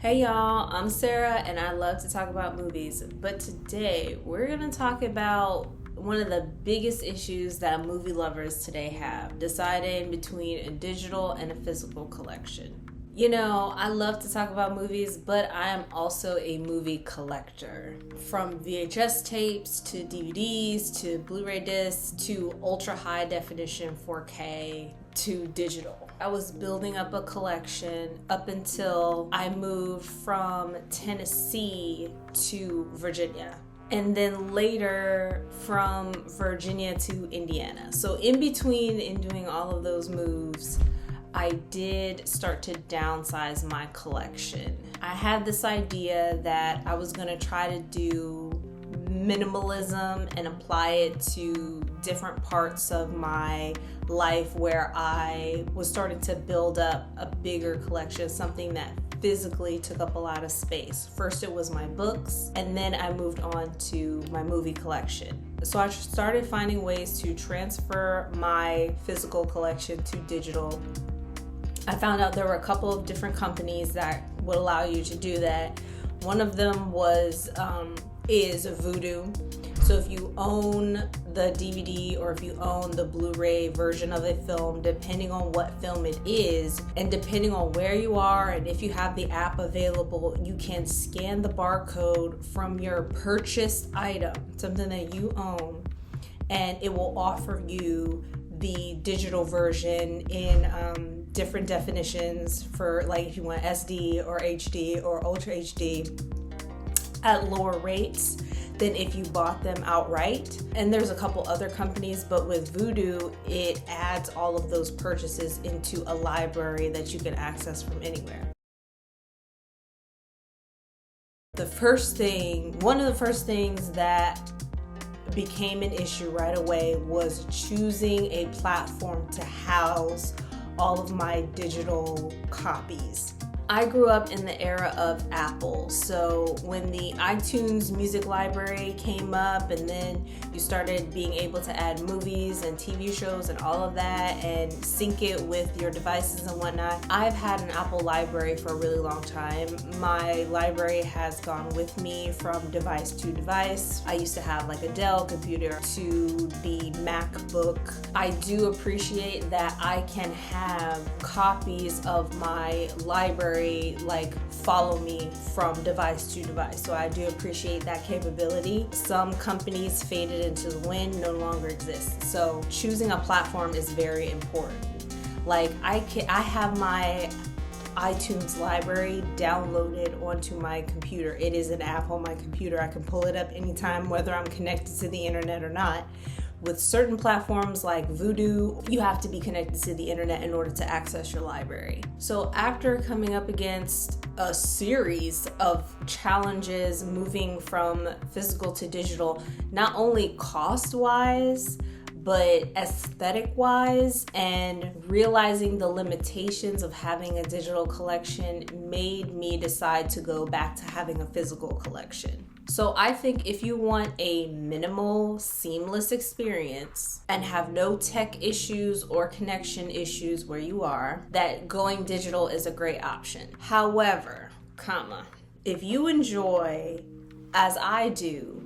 Hey y'all, I'm Sarah and I love to talk about movies, but today we're going to talk about one of the biggest issues that movie lovers today have, deciding between a digital and a physical collection. You know, I love to talk about movies, but I am also a movie collector. From VHS tapes to DVDs to Blu Ray discs to ultra high definition 4K to digital. I was building up a collection up until I moved from Tennessee to Virginia. And then later from Virginia to Indiana. So in between, in doing all of those moves, I did start to downsize my collection. I had this idea that I was gonna try to do minimalism and apply it to different parts of my life where I was starting to build up a bigger collection, something that physically took up a lot of space. First it was my books, and then I moved on to my movie collection. So I started finding ways to transfer my physical collection to digital. I found out there were a couple of different companies that would allow you to do that. One of them is Vudu. So if you own the DVD or if you own the Blu Ray version of a film, depending on what film it is, and depending on where you are and if you have the app available, you can scan the barcode from your purchased item, something that you own, and it will offer you the digital version in different definitions for, like, if you want SD or HD or Ultra HD at lower rates than if you bought them outright. And there's a couple other companies, but with Vudu, it adds all of those purchases into a library that you can access from anywhere. One of the first things that became an issue right away was choosing a platform to house all of my digital copies. I grew up in the era of Apple, so when the iTunes music library came up and then you started being able to add movies and TV shows and all of that and sync it with your devices and whatnot, I've had an Apple library for a really long time. My library has gone with me from device to device. I used to have like a Dell computer to the MacBook. I do appreciate that I can have copies of my library like follow me from device to device. So I do appreciate that capability. Some companies faded into the wind, no longer exist. So choosing a platform is very important. Like I have my iTunes library downloaded onto my computer. It is an app on my computer. I can pull it up anytime, whether I'm connected to the internet or not. With certain platforms like Vudu, you have to be connected to the internet in order to access your library. So after coming up against a series of challenges moving from physical to digital, not only cost-wise, but aesthetic-wise, and realizing the limitations of having a digital collection made me decide to go back to having a physical collection. So I think if you want a minimal, seamless experience and have no tech issues or connection issues where you are, that going digital is a great option. However, if you enjoy, as I do,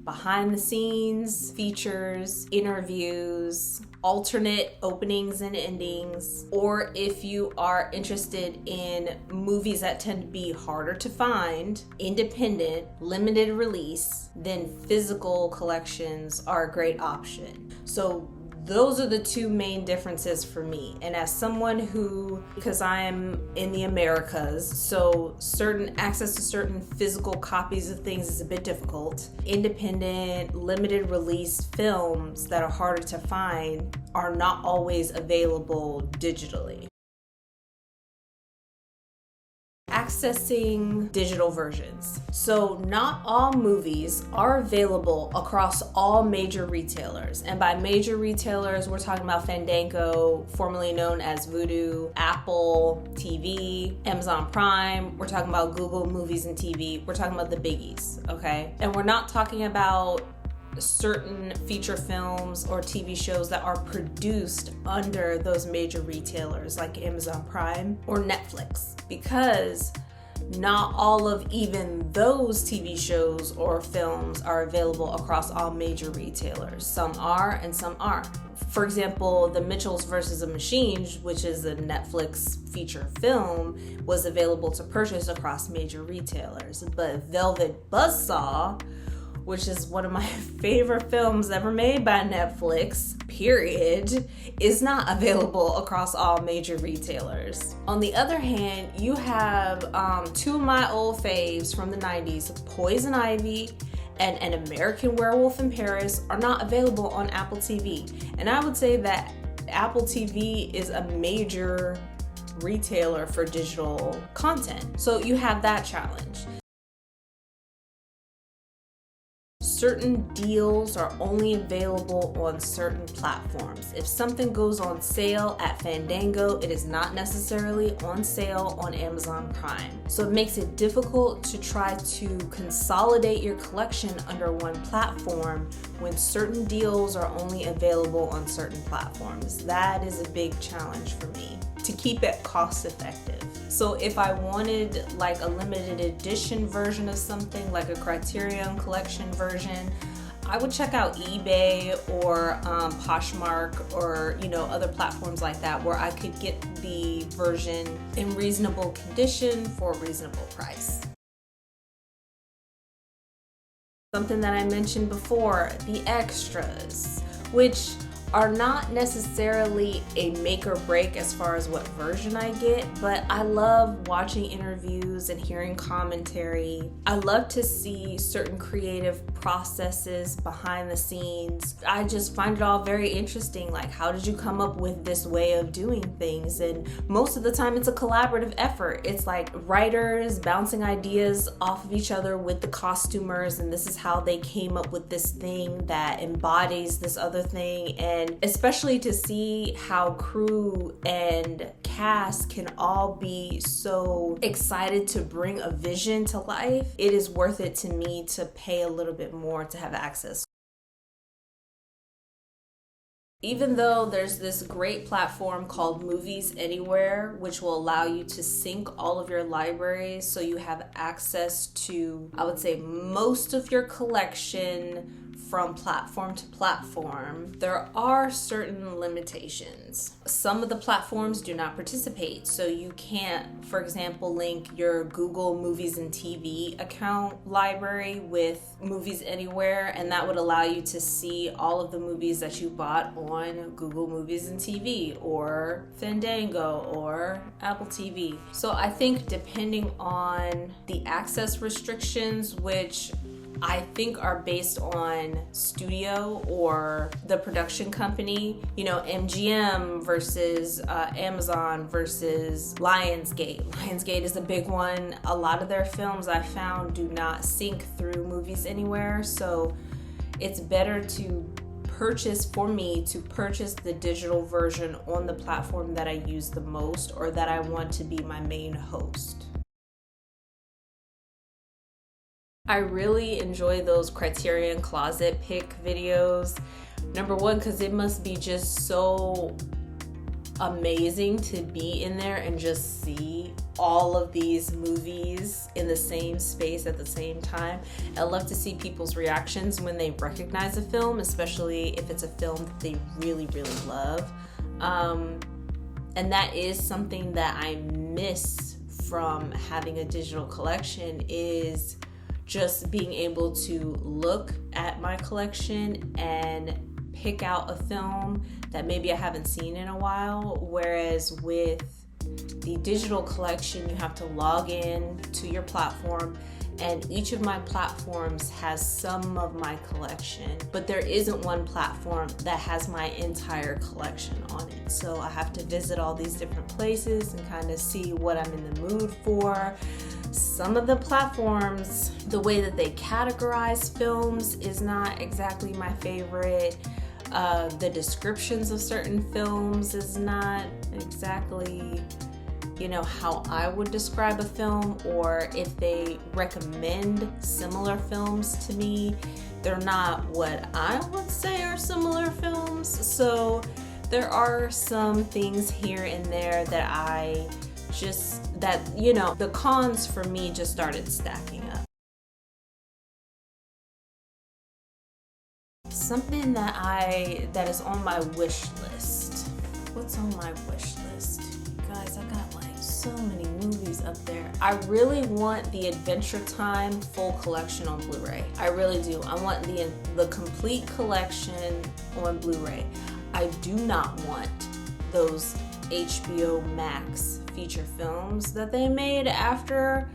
behind the scenes, features, interviews, alternate openings and endings, or if you are interested in movies that tend to be harder to find, independent, limited release, then physical collections are a great option. So those are the two main differences for me. And as someone who, because I'm in the Americas, so access to certain physical copies of things is a bit difficult. Independent, limited release films that are harder to find are not always available digitally. Accessing digital versions. So not all movies are available across all major retailers. And by major retailers, we're talking about Fandango, formerly known as Vudu, Apple TV, Amazon Prime. We're talking about Google Movies and TV. We're talking about the biggies, okay? And we're not talking about certain feature films or TV shows that are produced under those major retailers like Amazon Prime or Netflix, because not all of even those TV shows or films are available across all major retailers. Some are and some aren't. For example, The Mitchells vs. the Machines, which is a Netflix feature film, was available to purchase across major retailers. But Velvet Buzzsaw, which is one of my favorite films ever made by Netflix, period, is not available across all major retailers. On the other hand, you have two of my old faves from the 90s, Poison Ivy and An American Werewolf in Paris, are not available on Apple TV. And I would say that Apple TV is a major retailer for digital content. So you have that challenge. Certain deals are only available on certain platforms. If something goes on sale at Fandango, it is not necessarily on sale on Amazon Prime. So it makes it difficult to try to consolidate your collection under one platform when certain deals are only available on certain platforms. That is a big challenge for me to keep it cost effective. So if I wanted like a limited edition version of something, like a Criterion collection version, I would check out eBay or Poshmark or other platforms like that, where I could get the version in reasonable condition for a reasonable price. Something that I mentioned before, the extras, which are not necessarily a make or break as far as what version I get, but I love watching interviews and hearing commentary. I love to see certain creative processes behind the scenes. I just find it all very interesting, like, how did you come up with this way of doing things? And most of the time it's a collaborative effort. It's like writers bouncing ideas off of each other with the costumers, and this is how they came up with this thing that embodies this other thing. And especially to see how crew and cast can all be so excited to bring a vision to life, it is worth it to me to pay a little bit more to have access. Even though there's this great platform called Movies Anywhere, which will allow you to sync all of your libraries so you have access to, I would say, most of your collection from platform to platform, there are certain limitations. Some of the platforms do not participate, so you can't, for example, link your Google Movies and TV account library with Movies Anywhere, and that would allow you to see all of the movies that you bought on Google Movies and TV or Fandango or Apple TV. So I think depending on the access restrictions, which I think are based on studio or the production company, MGM versus Amazon versus Lionsgate. Lionsgate is a big one. A lot of their films I found do not sync through Movies Anywhere, so it's better to purchase the digital version on the platform that I use the most or that I want to be my main host. I really enjoy those Criterion Closet pick videos. Number one, because it must be just so amazing to be in there and just see all of these movies in the same space at the same time. I love to see people's reactions when they recognize a film, especially if it's a film that they really, really love. And that is something that I miss from having a digital collection, is just being able to look at my collection and pick out a film that maybe I haven't seen in a while. Whereas with the digital collection, you have to log in to your platform, and each of my platforms has some of my collection, but there isn't one platform that has my entire collection on it. So I have to visit all these different places and kind of see what I'm in the mood for. Some of the platforms, the way that they categorize films is not exactly my favorite. The descriptions of certain films is not exactly, how I would describe a film, or if they recommend similar films to me, they're not what I would say are similar films. So there are some things here and there that I just that, you know, the cons for me just started stacking up. Something that is on my wish list. What's on my wish list? Guys, I got like so many movies up there. I really want the Adventure Time full collection on Blu Ray. I really do. I want the complete collection on Blu Ray. I do not want those HBO Max feature films that they made after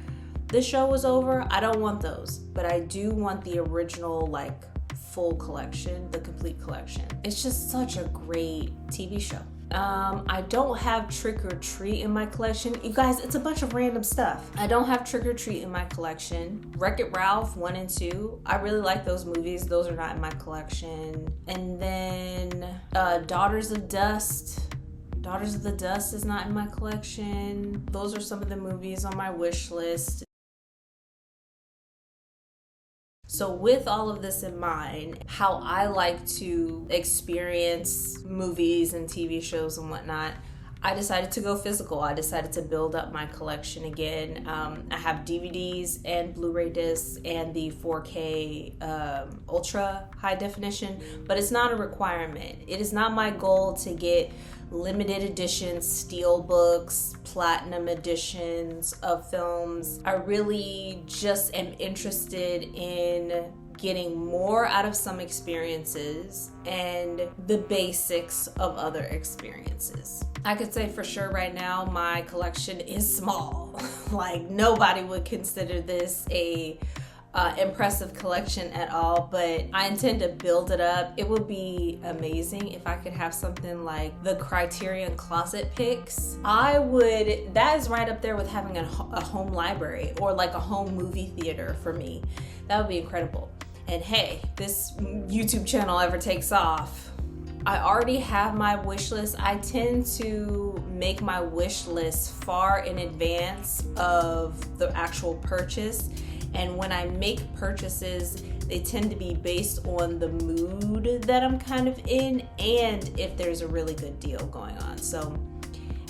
the show was over. I don't want those, but I do want the original, like, full collection, the complete collection. It's just such a great TV show. I don't have Trick or Treat in my collection. You guys, it's a bunch of random stuff. I don't have Trick or Treat in my collection. Wreck-It Ralph 1 and 2. I really like those movies. Those are not in my collection. And then Daughters of Dust. Daughters of the Dust is not in my collection. Those are some of the movies on my wish list. So with all of this in mind, how I like to experience movies and TV shows and whatnot, I decided to go physical. I decided to build up my collection again. I have DVDs and Blu-ray discs and the 4K ultra high definition, but it's not a requirement. It is not my goal to get limited editions, steelbooks, platinum editions of films. I really just am interested in getting more out of some experiences and the basics of other experiences. I could say for sure right now my collection is small. Like, nobody would consider this a impressive collection at all, but I intend to build it up. It would be amazing if I could have something like the Criterion Closet picks. That is right up there with having a home library or like a home movie theater for me. That would be incredible. And hey, this YouTube channel ever takes off, I already have my wish list. I tend to make my wish list far in advance of the actual purchase. And when I make purchases, they tend to be based on the mood that I'm kind of in and if there's a really good deal going on. So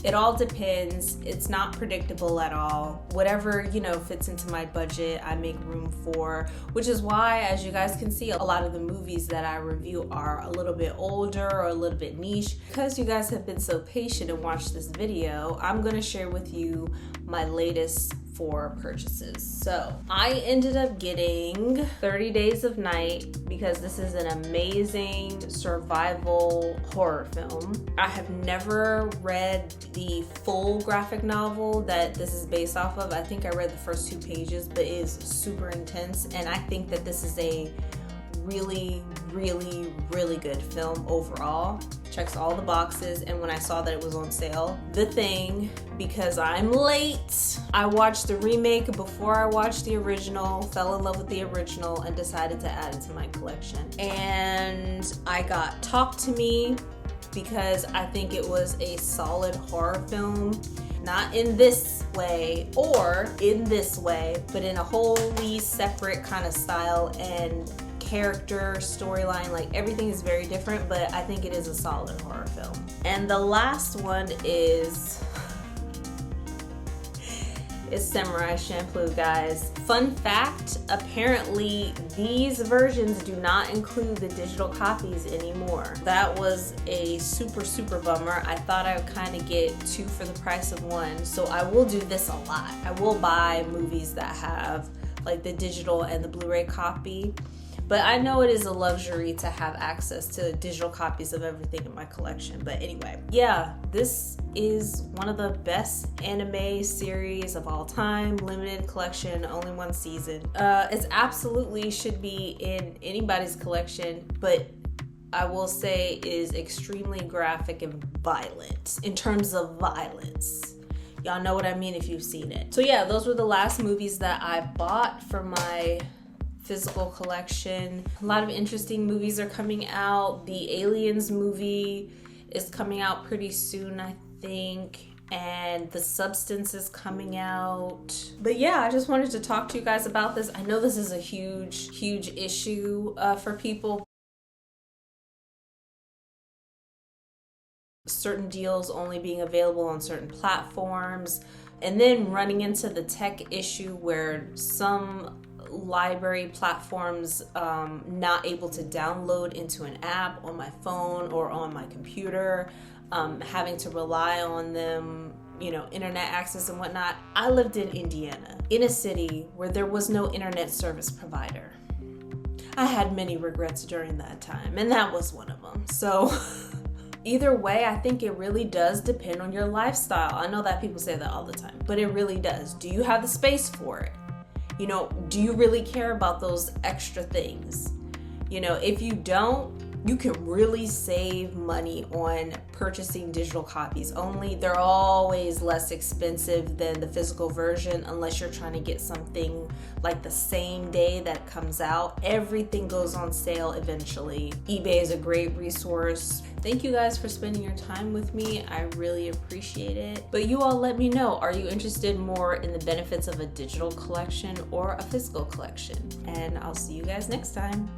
it all depends. It's not predictable at all. Whatever, fits into my budget, I make room for, which is why, as you guys can see, a lot of the movies that I review are a little bit older or a little bit niche. Because you guys have been so patient and watched this video, I'm gonna share with you my latest 4 purchases. So I ended up getting 30 Days of Night because this is an amazing survival horror film. I have never read the full graphic novel that this is based off of. I think I read the first 2 pages, but it is super intense, and I think that this is a really, really, really good film overall. Checks all the boxes, and when I saw that it was on sale, The Thing, because I'm late, I watched the remake before I watched the original, fell in love with the original, and decided to add it to my collection. And I got Talk to Me because I think it was a solid horror film. Not in this way or in this way, but in a wholly separate kind of style and character, storyline, like everything is very different, but I think it is a solid horror film. And the last one is Samurai Champloo, guys. Fun fact, apparently these versions do not include the digital copies anymore. That was a super bummer. I thought I would kind of get 2 for the price of 1, so I will do this a lot. I will buy movies that have like the digital and the Blu-ray copy. But I know it is a luxury to have access to digital copies of everything in my collection. But anyway, yeah, this is one of the best anime series of all time. Limited collection, only 1 season. It absolutely should be in anybody's collection, but I will say is extremely graphic and violent in terms of violence. Y'all know what I mean if you've seen it. So yeah, those were the last movies that I bought for my physical collection. A lot of interesting movies are coming out. The Aliens movie is coming out pretty soon, I think, and The Substance is coming out. But yeah, I just wanted to talk to you guys about this. I know this is a huge issue for people. Certain deals only being available on certain platforms. And then running into the tech issue where some library platforms not able to download into an app on my phone or on my computer, having to rely on them, you know, internet access and whatnot. I lived in Indiana, in a city where there was no internet service provider. I had many regrets during that time, and that was one of them. So either way, I think it really does depend on your lifestyle. I know that people say that all the time, but it really does. Do you have the space for it? You know, do you really care about those extra things? You know, if you don't, you can really save money on purchasing digital copies only. They're always less expensive than the physical version unless you're trying to get something like the same day that it comes out. Everything goes on sale eventually. eBay is a great resource. Thank you guys for spending your time with me. I really appreciate it. But you all let me know, are you interested more in the benefits of a digital collection or a physical collection? And I'll see you guys next time.